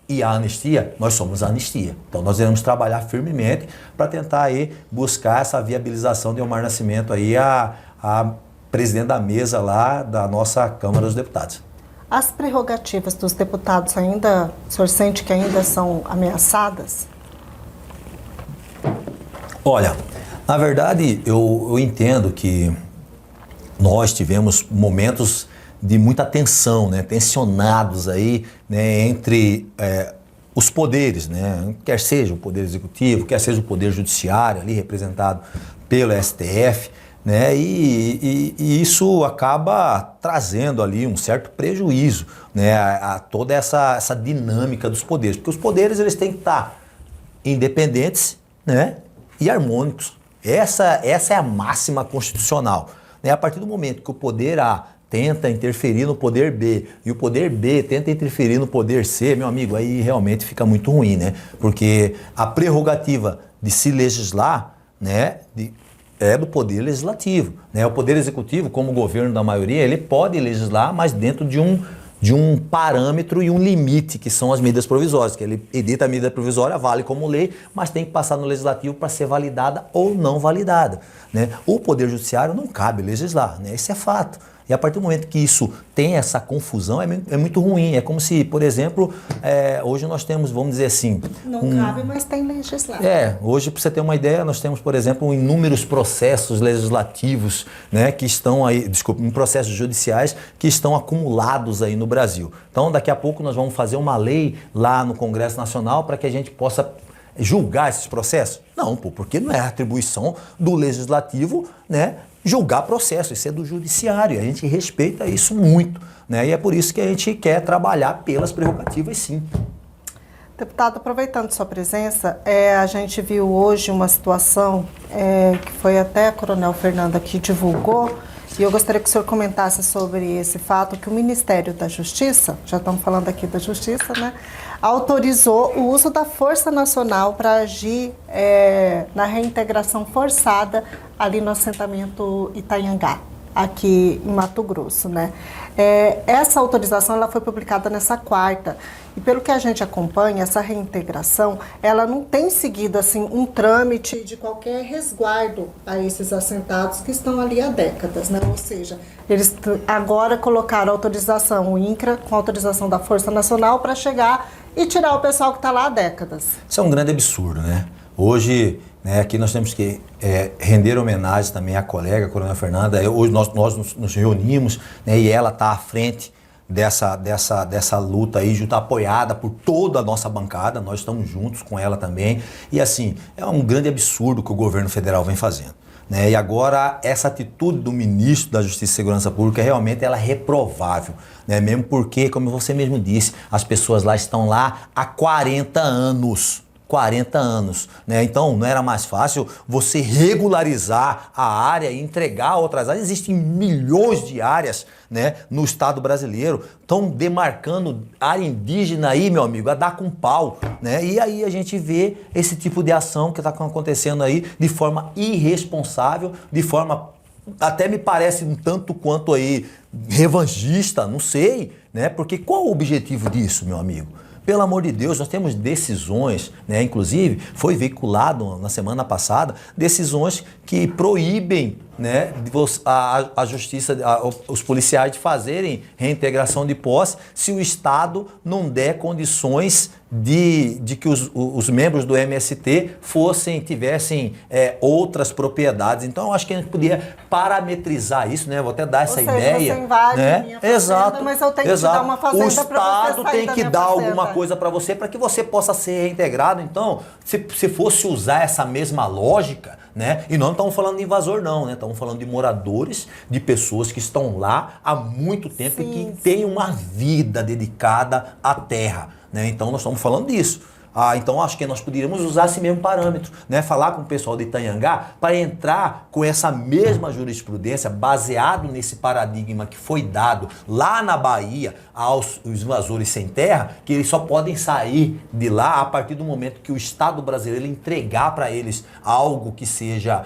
e a anistia, nós somos a anistia. Então nós iremos trabalhar firmemente para tentar aí buscar essa viabilização de Elmar Nascimento aí a presidente da mesa lá da nossa Câmara dos Deputados. As prerrogativas dos deputados ainda, o senhor sente que ainda são ameaçadas? Olha, na verdade eu entendo que nós tivemos momentos de muita tensão, né? Tensionados aí, né? Entre os poderes, né? Quer seja o Poder Executivo, quer seja o Poder Judiciário, ali representado pelo STF, né? E isso acaba trazendo ali um certo prejuízo, né? A toda essa dinâmica dos poderes, porque os poderes eles têm que estar independentes, né? E harmônicos. Essa é a máxima constitucional, né? A partir do momento que o poder A tenta interferir no poder B e o poder B tenta interferir no poder C, meu amigo, aí realmente fica muito ruim, né? Porque a prerrogativa de se legislar, né, é do poder legislativo, né? O poder executivo, como governo da maioria, ele pode legislar, mas dentro de um parâmetro e um limite, que são as medidas provisórias, que ele edita a medida provisória, vale como lei, mas tem que passar no legislativo para ser validada ou não validada, né? O Poder Judiciário não cabe legislar, né? Isso é fato. E a partir do momento que isso tem essa confusão, é muito ruim. É como se, por exemplo, hoje nós temos, vamos dizer assim... Não cabe, mas tem legislado. Hoje, para você ter uma ideia, nós temos, por exemplo, inúmeros processos legislativos, né, que estão aí, processos judiciais que estão acumulados aí no Brasil. Então, daqui a pouco nós vamos fazer uma lei lá no Congresso Nacional para que a gente possa julgar esses processos? Não, porque não é atribuição do Legislativo, né, julgar processo, isso é do Judiciário, a gente respeita isso muito, né? E é por isso que a gente quer trabalhar pelas prerrogativas, sim. Deputado, aproveitando sua presença, a gente viu hoje uma situação que foi até a Coronel Fernanda que divulgou, e eu gostaria que o senhor comentasse sobre esse fato, que o Ministério da Justiça, já estamos falando aqui da Justiça, né, autorizou o uso da Força Nacional para agir na reintegração forçada ali no assentamento Itanhangá, aqui em Mato Grosso, né? Essa autorização ela foi publicada nessa quarta e pelo que a gente acompanha, essa reintegração, ela não tem seguido assim um trâmite de qualquer resguardo a esses assentados que estão ali há décadas, né? Ou seja, eles agora colocaram a autorização, o INCRA, com a autorização da Força Nacional para chegar e tirar o pessoal que está lá há décadas. Isso é um grande absurdo, né? Hoje, né, aqui nós temos que render homenagem também à colega, a Coronel Fernanda. Hoje nós nos reunimos, né, e ela está à frente dessa luta aí, está apoiada por toda a nossa bancada, nós estamos juntos com ela também. E assim, é um grande absurdo que o governo federal vem fazendo, né? E agora essa atitude do ministro da Justiça e Segurança Pública realmente ela é reprovável, né? Mesmo porque, como você mesmo disse, as pessoas lá estão lá há 40 anos. 40 anos, né? Então não era mais fácil você regularizar a área e entregar outras áreas. Existem milhões de áreas, né, no estado brasileiro, estão demarcando área indígena aí, meu amigo, a dar com pau, né? E aí a gente vê esse tipo de ação que está acontecendo aí de forma irresponsável, de forma até me parece um tanto quanto aí revanchista, não sei, né? Porque qual o objetivo disso, meu amigo? Pelo amor de Deus, nós temos decisões, né? Inclusive foi veiculado na semana passada, decisões que proíbem, né, a justiça, os policiais de fazerem reintegração de posse se o Estado não der condições de que os membros do MST tivessem outras propriedades. Então, eu acho que a gente podia parametrizar isso, né? Vou até dar essa ideia. Você invade, né? Minha fazenda, exato, mas eu tenho que te dar uma fazenda. O Estado tem que dar fazenda. alguma coisa para você, para que você possa ser reintegrado. Então, se fosse usar essa mesma lógica, né? E não estamos falando de invasor, não, né? Estamos falando de moradores, de pessoas que estão lá há muito tempo, sim, e que têm uma vida dedicada à terra, né? Então nós estamos falando disso. Então acho que nós poderíamos usar esse mesmo parâmetro, né? Falar com o pessoal de Itanhangá para entrar com essa mesma jurisprudência baseado nesse paradigma que foi dado lá na Bahia aos invasores sem terra, que eles só podem sair de lá a partir do momento que o Estado brasileiro entregar para eles algo que seja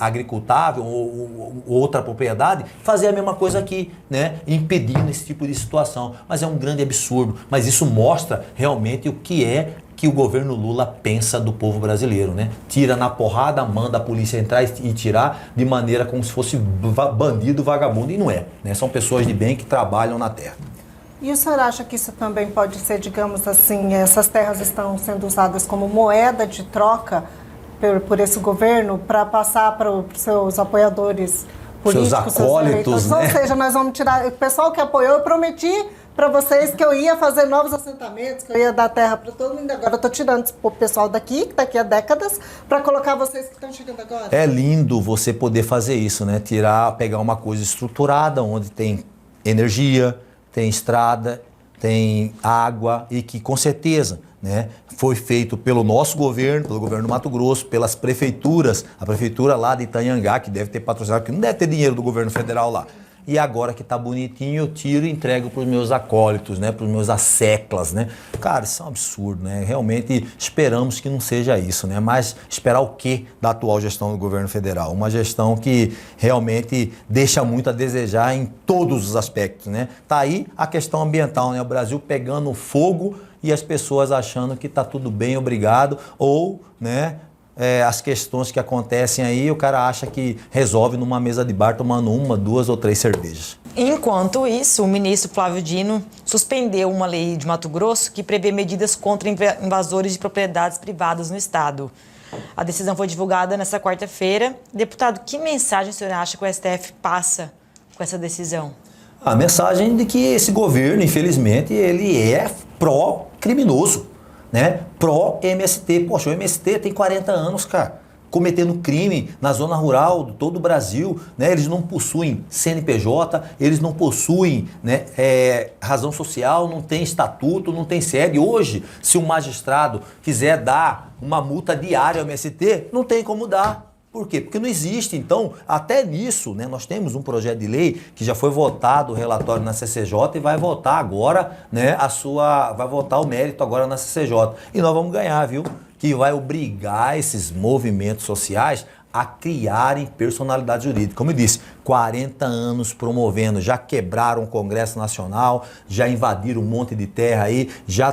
agricultável ou outra propriedade, fazer a mesma coisa aqui, né? Impedindo esse tipo de situação. Mas é um grande absurdo, mas isso mostra realmente o que o governo Lula pensa do povo brasileiro, né? Tira na porrada, manda a polícia entrar e tirar de maneira como se fosse bandido, vagabundo, e não é, né? São pessoas de bem que trabalham na terra. E o senhor acha que isso também pode ser, digamos assim, essas terras estão sendo usadas como moeda de troca por esse governo para passar para os seus apoiadores políticos, seus acólitos, né? Ou seja, nós vamos tirar... O pessoal que apoiou, eu prometi para vocês que eu ia fazer novos assentamentos, que eu ia dar terra para todo mundo. Agora eu estou tirando o pessoal daqui, que está aqui há décadas, para colocar vocês que estão chegando agora. É lindo você poder fazer isso, né? Pegar uma coisa estruturada, onde tem energia, tem estrada, tem água e que com certeza, né, foi feito pelo nosso governo, pelo governo do Mato Grosso, pelas prefeituras, a prefeitura lá de Itanhangá, que deve ter patrocinado, que não deve ter dinheiro do governo federal lá. E agora que está bonitinho, eu tiro e entrego para os meus acólitos, né, para os meus asseclas, né? Cara, isso é um absurdo, né? Realmente esperamos que não seja isso, né? Mas esperar o quê da atual gestão do governo federal? Uma gestão que realmente deixa muito a desejar em todos os aspectos, né? Tá aí a questão ambiental, né? O Brasil pegando fogo e as pessoas achando que está tudo bem, obrigado, ou, né? As questões que acontecem aí, o cara acha que resolve numa mesa de bar tomando 1, 2 ou 3 cervejas. Enquanto isso, o ministro Flávio Dino suspendeu uma lei de Mato Grosso que prevê medidas contra invasores de propriedades privadas no estado. A decisão foi divulgada nesta quarta-feira. Deputado, que mensagem o senhor acha que o STF passa com essa decisão? A mensagem de que esse governo, infelizmente, ele é pró-criminoso, né? Pró-MST. Poxa, o MST tem 40 anos, cara, cometendo crime na zona rural de todo o Brasil, né? Eles não possuem CNPJ, eles não possuem, né, razão social, não tem estatuto, não tem sede. Hoje, se um magistrado quiser dar uma multa diária ao MST, não tem como dar. Por quê? Porque não existe. Então, até nisso, né, nós temos um projeto de lei que já foi votado o relatório na CCJ e vai votar agora, né, vai votar o mérito agora na CCJ. E nós vamos ganhar, viu? Que vai obrigar esses movimentos sociais a criarem personalidade jurídica. Como eu disse, 40 anos promovendo, já quebraram o Congresso Nacional, já invadiram um monte de terra aí, já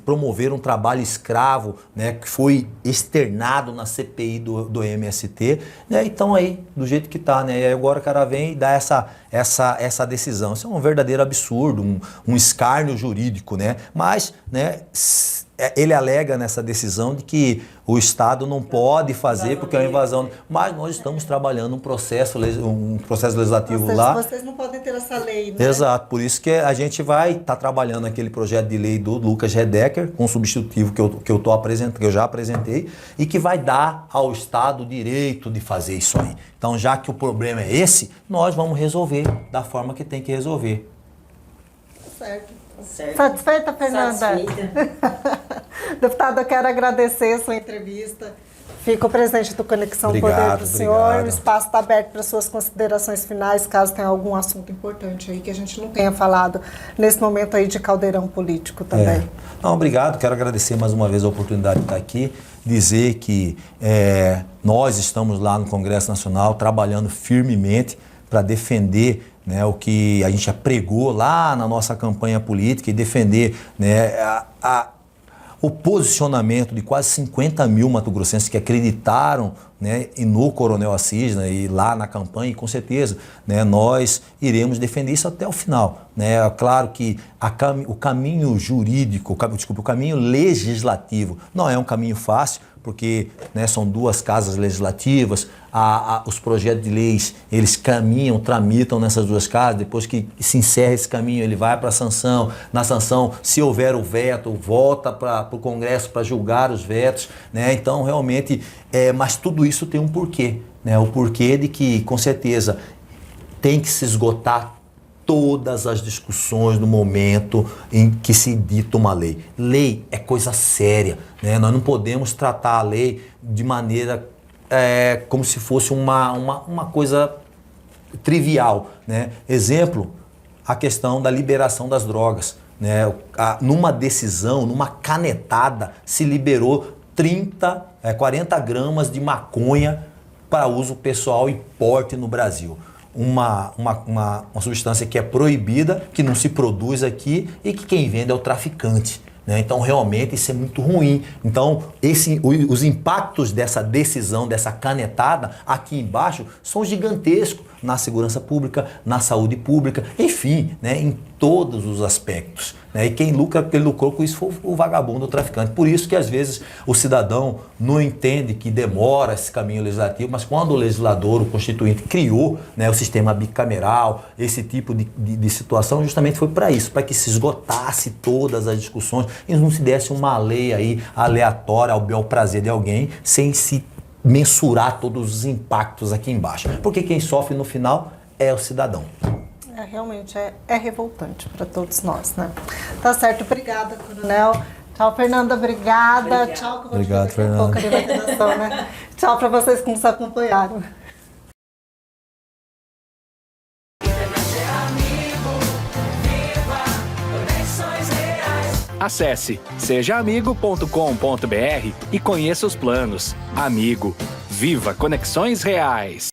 promoveram um trabalho escravo, né, que foi externado na CPI do MST, né, então aí, do jeito que tá, né, e agora o cara vem e dá essa decisão. Isso é um verdadeiro absurdo, um escárnio jurídico, né, mas, né, ele alega nessa decisão de que o Estado não pode fazer porque é uma invasão, mas nós estamos trabalhando um processo legislativo lá. Vocês não podem ter essa lei, né? Exato, por isso que a gente vai estar trabalhando aquele projeto de lei do Lucas Redecker, com substitutivo que eu já apresentei, e que vai dar ao Estado o direito de fazer isso aí. Então, já que o problema é esse, nós vamos resolver da forma que tem que resolver. Certo. Certo. Satisfeita, Fernanda? Satisfeita. Deputada, eu quero agradecer a sua entrevista. Fico presente do Conexão Obrigado, Poder para o senhor. obrigado. O espaço está aberto para suas considerações finais, caso tenha algum assunto importante aí que a gente não tenha falado nesse momento aí de caldeirão político também. Não, obrigado. Quero agradecer mais uma vez a oportunidade de estar aqui. Dizer que nós estamos lá no Congresso Nacional trabalhando firmemente para defender, né, o que a gente pregou lá na nossa campanha política e defender, né, o posicionamento de quase 50 mil mato-grossenses que acreditaram, né, no Coronel Assis, né, e lá na campanha, e com certeza, né, nós iremos defender isso até o final, né? Claro que o caminho jurídico, o caminho legislativo não é um caminho fácil, porque, né, são 2 casas legislativas, os projetos de leis, eles tramitam nessas 2 casas, depois que se encerra esse caminho, ele vai para a sanção, na sanção, se houver o veto, volta para o Congresso para julgar os vetos, né? Então, realmente, mas tudo isso tem um porquê, né? O porquê de que, com certeza, tem que se esgotar todas as discussões no momento em que se dita uma lei. Lei é coisa séria, né? Nós não podemos tratar a lei de maneira como se fosse uma coisa trivial, né? Exemplo, a questão da liberação das drogas, né? Numa decisão, numa canetada, se liberou 40 gramas de maconha para uso pessoal e porte no Brasil. Uma substância que é proibida, que não se produz aqui e que quem vende é o traficante, né? Então, realmente, isso é muito ruim. Então, os impactos dessa decisão, dessa canetada aqui embaixo, são gigantescos. na segurança pública, na saúde pública, enfim, né, em todos os aspectos. Né? E quem lucrou com isso foi o vagabundo, o traficante. Por isso que às vezes o cidadão não entende que demora esse caminho legislativo, mas quando o legislador, o constituinte, criou, né, o sistema bicameral, esse tipo de situação, justamente foi para isso, para que se esgotasse todas as discussões e não se desse uma lei aí aleatória ao bel prazer de alguém, sem se mensurar todos os impactos aqui embaixo. Porque quem sofre no final é o cidadão. Realmente é revoltante para todos nós, né? Tá certo, obrigada, Coronel. Tchau, Fernanda, obrigada. Tchau, que eu vou Obrigado, te ver daqui a pouco ali na redação, né? Tchau para vocês que nos acompanharam. Acesse sejaamigo.com.br e conheça os planos. Amigo, viva Conexões Reais.